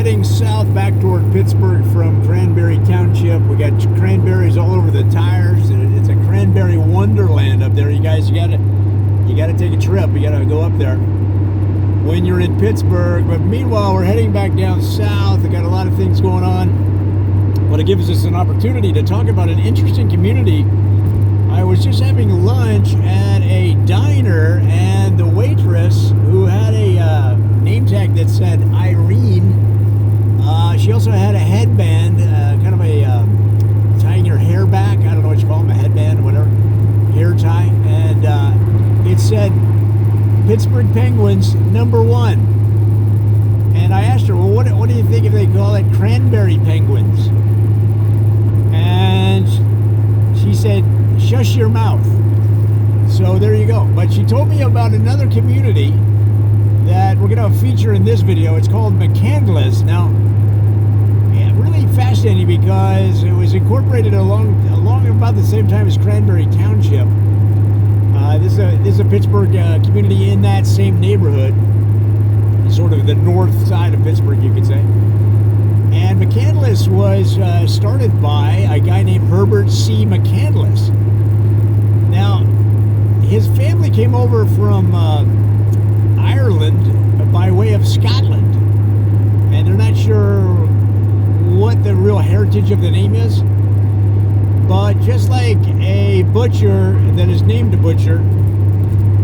heading south back toward Pittsburgh from Cranberry Township. We got cranberries all over the tires. It's a cranberry wonderland up there. You guys, you gotta take a trip. You gotta go up there when you're in Pittsburgh. But meanwhile, we're heading back down south. We got a lot of things going on. But it gives us an opportunity to talk about an interesting community. I was just having lunch at a diner, and the waitress, who had a name tag that said Irene, she also had a headband, kind of a tying your hair back. I don't know what you call them, a headband or whatever, hair tie, and it said Pittsburgh Penguins #1. And I asked her, well, what do you think if they call it Cranberry Penguins? And she said, shush your mouth. So there you go. But she told me about another community that we're going to feature in this video. It's called McCandless. Now, yeah, really fascinating because it was incorporated along about the same time as Cranberry Township. This is a Pittsburgh community in that same neighborhood, sort of the north side of Pittsburgh, you could say. And McCandless was started by a guy named Herbert C. McCandless. Now, his family came over from Ireland by way of Scotland, and they're not sure what the real heritage of the name is, but just like a butcher that is named a butcher,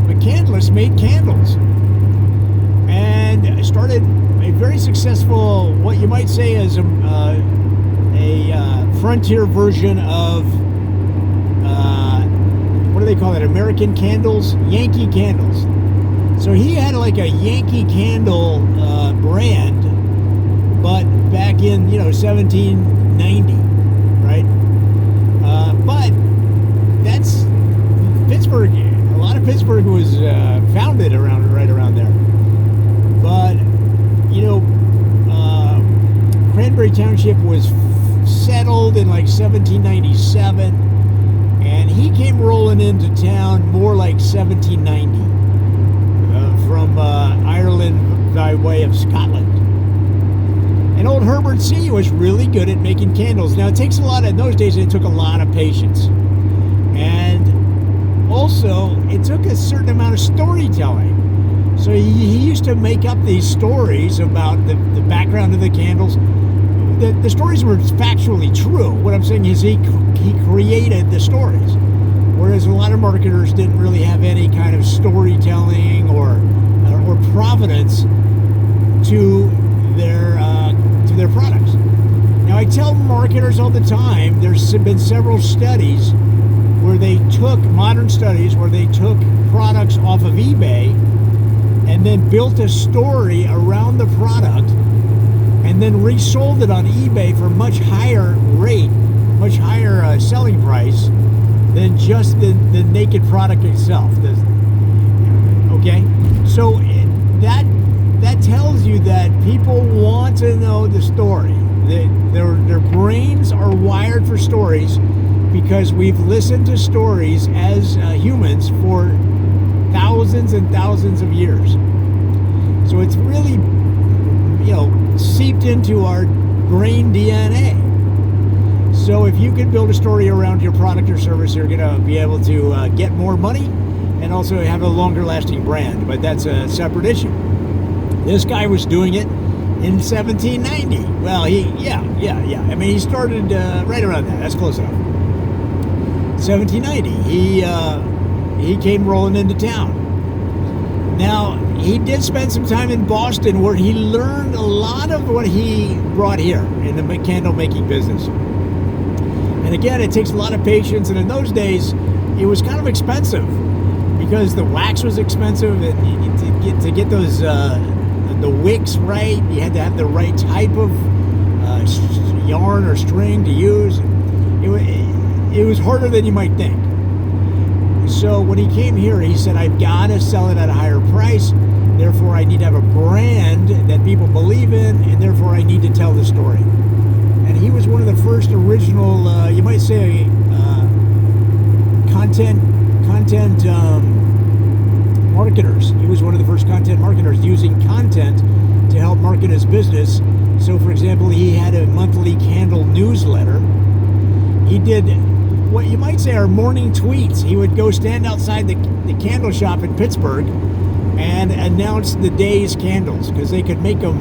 McCandless made candles and started a very successful, what you might say is a frontier version of what do they call it? American candles, Yankee candles. So he had like a Yankee candle brand, but back in 1790, right? But that's Pittsburgh. A lot of Pittsburgh was founded right around there. But Cranberry Township was settled in like 1797, and he came rolling into town more like 1790 from Ireland by way of Scotland. And old Herbert C. was really good at making candles. Now, it takes in those days, it took a lot of patience. And also, it took a certain amount of storytelling. So he used to make up these stories about the background of the candles. The stories were factually true. What I'm saying is he created the stories. Whereas a lot of marketers didn't really have any kind of storytelling or provenance to their products. Now, I tell marketers all the time, there's been several studies where they took products off of eBay and then built a story around the product and then resold it on eBay for much higher rate, much higher selling price than just the naked product itself. Okay? So that tells you that people want to know the story. Their brains are wired for stories because we've listened to stories as humans for thousands and thousands of years. So it's really, seeped into our brain DNA. So if you can build a story around your product or service, you're going to be able to get more money and also have a longer lasting brand. But that's a separate issue. This guy was doing it in 1790. Well, he started right around that. That's close enough. 1790. He came rolling into town. Now, he did spend some time in Boston where he learned a lot of what he brought here in the candle making business. And again, it takes a lot of patience, and in those days, it was kind of expensive because the wax was expensive, and to get those the wicks right, you had to have the right type of yarn or string to use. It was harder than you might think. So when he came here, he said, I've got to sell it at a higher price. Therefore, I need to have a brand that people believe in, and therefore I need to tell the story. And he was one of the first original, you might say, content marketers. He was one of the first content marketers using content to help market in his business. So, for example, he had a monthly candle newsletter. He did what you might say are morning tweets. He would go stand outside the candle shop in Pittsburgh and announce the day's candles, because they could make them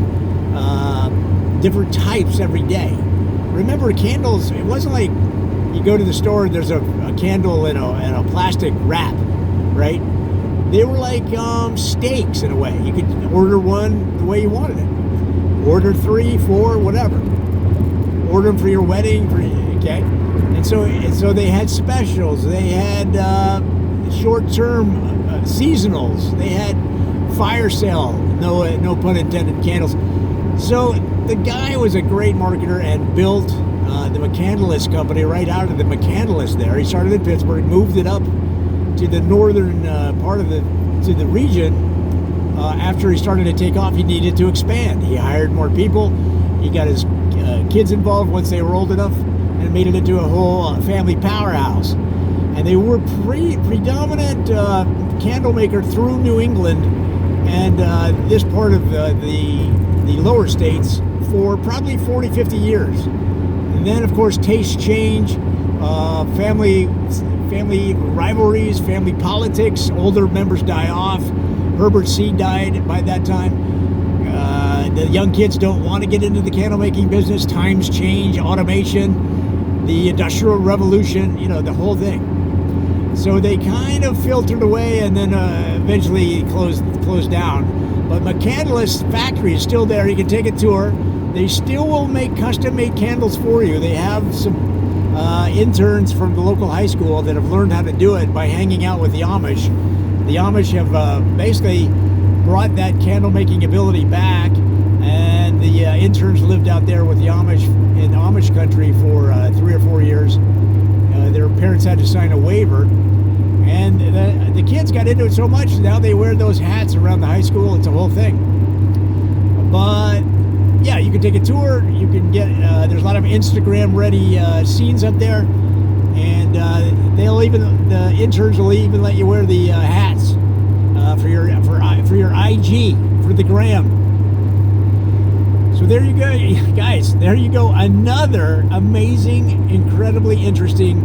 different types every day. Remember, candles, it wasn't like you go to the store and there's a candle in a plastic wrap, right? They were like steaks in a way. You could order one the way you wanted it. Order 3, 4, whatever. Order them for your wedding, okay? And so they had specials. They had short-term seasonals. They had fire sale, no pun intended, candles. So the guy was a great marketer and built the McCandless company right out of the McCandless there. He started in Pittsburgh, moved it up to the northern part of the region. After he started to take off, he needed to expand. He hired more people. He got his kids involved once they were old enough, and made it into a whole family powerhouse. And they were predominant candle maker through New England and this part of the lower states for probably 40, 50 years. And then, of course, tastes change, family rivalries, family politics, older members die off. Herbert C. died by that time. The young kids don't want to get into the candle making business. Times change, automation, the Industrial Revolution, the whole thing. So they kind of filtered away and then eventually closed down. But McCandless factory is still there. You can take a tour. They still will make custom-made candles for you. They have some interns from the local high school that have learned how to do it by hanging out with the Amish. The Amish have basically brought that candle-making ability back, and the interns lived out there with the Amish in Amish country for 3 or 4 years. Their parents had to sign a waiver, and the kids got into it so much, now they wear those hats around the high school. It's a whole thing. But yeah, you can take a tour. You can get there's a lot of Instagram-ready scenes up there, and the interns will even let you wear the hats for your IG, for the gram. So there you go, guys. There you go. Another amazing, incredibly interesting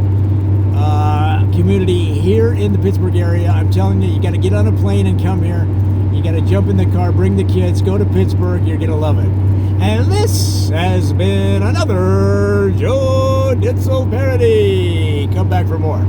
community here in the Pittsburgh area. I'm telling you, you got to get on a plane and come here. You got to jump in the car, bring the kids, go to Pittsburgh. You're going to love it. And this has been another Joe Ditzel parody. Come back for more.